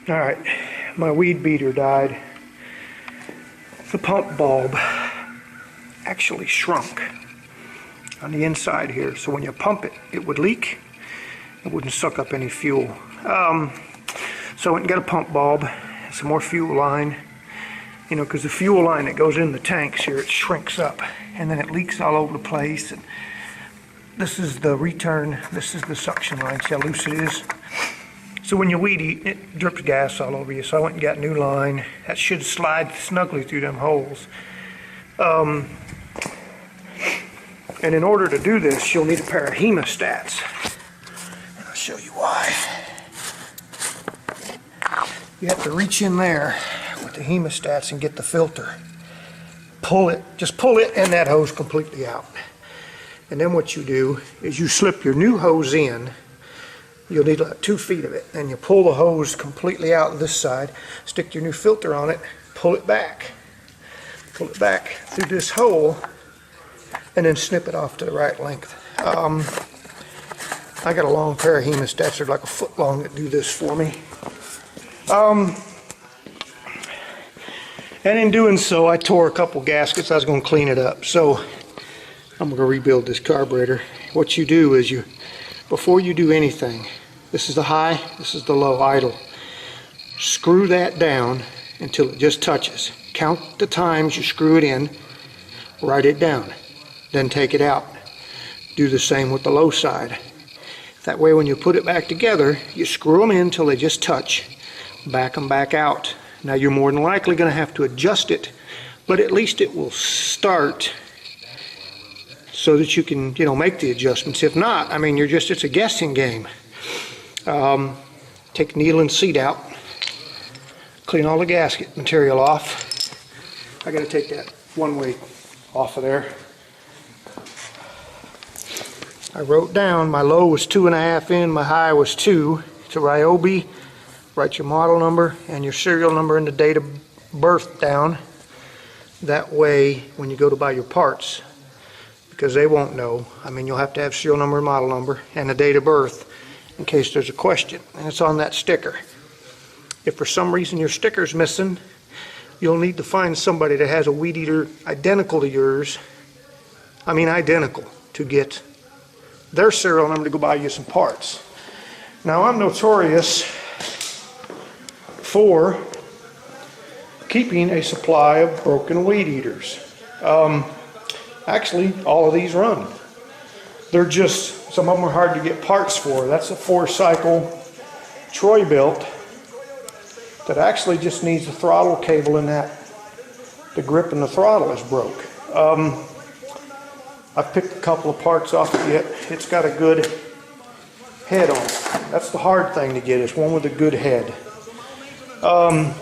Alright, my weed beater died. The pump bulb actually shrunk on the inside here, so when you pump it, it would leak. It wouldn't suck up any fuel. So I went and got a pump bulb, some more fuel line, you know, because the fuel line that goes in the tanks here, it shrinks up and then it leaks all over the place. And this is the return, this is the suction line. See how loose it is? So when you weed eat, it drips gas all over you. So I went and got a new line that should slide snugly through them holes. And in order to do this, you'll need a pair of hemostats. And I'll show you why. You have to reach in there with the hemostats and get the filter. Pull it, just pull it and that hose completely out. And then what you do is you slip your new hose in. You'll need like 2 feet of it, and you pull the hose completely out this side, stick your new filter on it, pull it back through this hole, and then snip it off to the right length. I got a long pair of hemostats, they're like a foot long, that do this for me. And in doing so, I tore a couple gaskets. I was going to clean it up, so I'm going to rebuild this carburetor. What you do is before you do anything, this is the high, this is the low idle. Screw that down until it just touches. Count the times you screw it in, write it down, then take it out. Do the same with the low side. That way when you put it back together, you screw them in until they just touch, back them back out. Now you're more than likely going to have to adjust it, but at least it will start so that you can, you know, make the adjustments. If not, I mean, it's a guessing game. Take needle and seat out, clean all the gasket material off. I got to take that one weight off of there. I wrote down my low was 2.5 in, my high was 2. It's a Ryobi. Write your model number and your serial number and the date of birth down. That way, when you go to buy your parts, because they won't know. I mean, you'll have to have serial number and model number and the date of birth in case there's a question. And it's on that sticker. If for some reason your sticker's missing, you'll need to find somebody that has a Weedeater identical to yours. I mean identical, to get their serial number to go buy you some parts. Now I'm notorious for keeping a supply of broken Weedeaters. Actually, all of these run. They're just, some of them are hard to get parts for. That's a 4-cycle Troy built that actually just needs a throttle cable in that. The grip in the throttle is broke. I've picked a couple of parts off of it. It's got a good head on it. That's the hard thing to get, is one with a good head. Got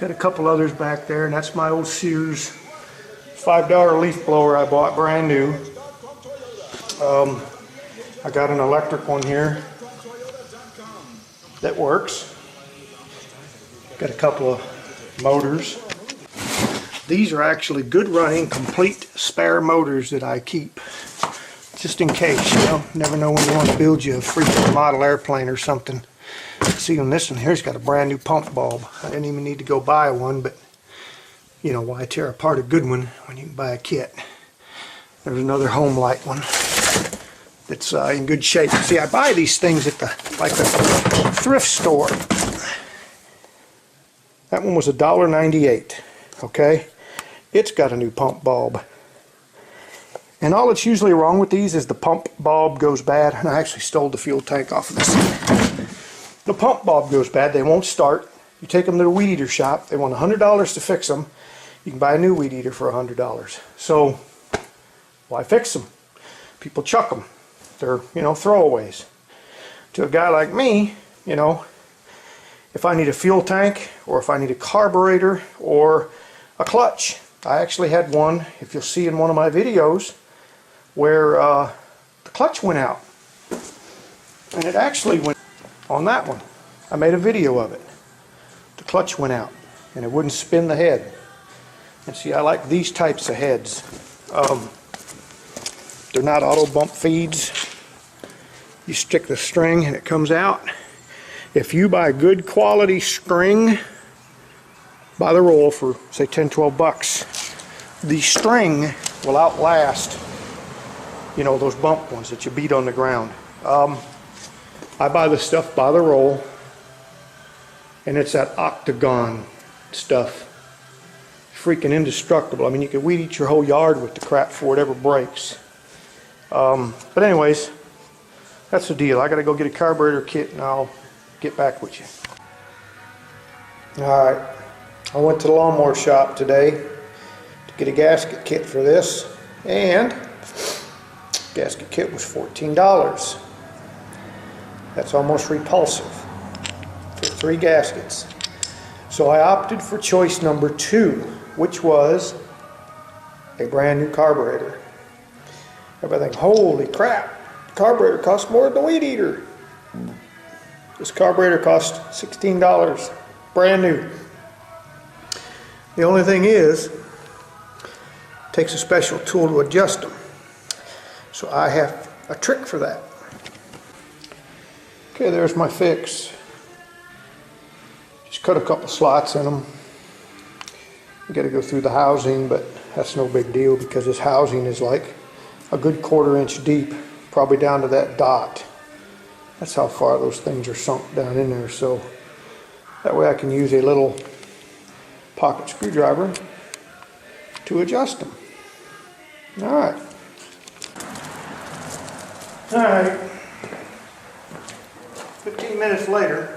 a couple others back there, and that's my old Sears $5 leaf blower I bought brand new. I got an electric one here that works. Got a couple of motors. These are actually good running, complete spare motors that I keep just in case, you know. Never know when you want to build you a freaking model airplane or something. See, on this one here's got a brand new pump bulb. I didn't even need to go buy one, but you know, why tear apart a good one when you can buy a kit? There's another home light one that's in good shape. See, I buy these things at the thrift store. That one was $1.98. Okay, it's got a new pump bulb, and all that's usually wrong with these is the pump bulb goes bad. And I actually stole the fuel tank off of this. The pump bulb goes bad. They won't start. You take them to the Weedeater shop. They want $100 to fix them. You can buy a new Weedeater for $100. So why fix them? People chuck them. They're, you know, throwaways. To a guy like me, you know, if I need a fuel tank, or if I need a carburetor, or a clutch. I actually had one, if you'll see in one of my videos, where the clutch went out. And it actually went on that one. I made a video of it. The clutch went out and it wouldn't spin the head. And see, I like these types of heads. They're not auto bump feeds. You stick the string and it comes out. If you buy good quality string by the roll for say 10-12 bucks, the string will outlast, you know, those bump ones that you beat on the ground. I buy the stuff by the roll, and it's that octagon stuff. Freaking indestructible. I mean, you could weed eat your whole yard with the crap before it ever breaks. But anyways, that's the deal. I gotta go get a carburetor kit and I'll get back with you. Alright, I went to the lawnmower shop today to get a gasket kit for this, and gasket kit was $14. That's almost repulsive for 3 gaskets. So I opted for choice number 2, which was a brand new carburetor. Everything, holy crap, the carburetor costs more than the Weedeater. This carburetor cost $16, brand new. The only thing is, it takes a special tool to adjust them. So I have a trick for that. Okay, there's my fix. Just cut a couple slots in them. You got to go through the housing, but that's no big deal because this housing is like a good 1/4 inch deep, probably down to that dot. That's how far those things are sunk down in there. So that way I can use a little pocket screwdriver to adjust them. Alright. Alright. 15 minutes later.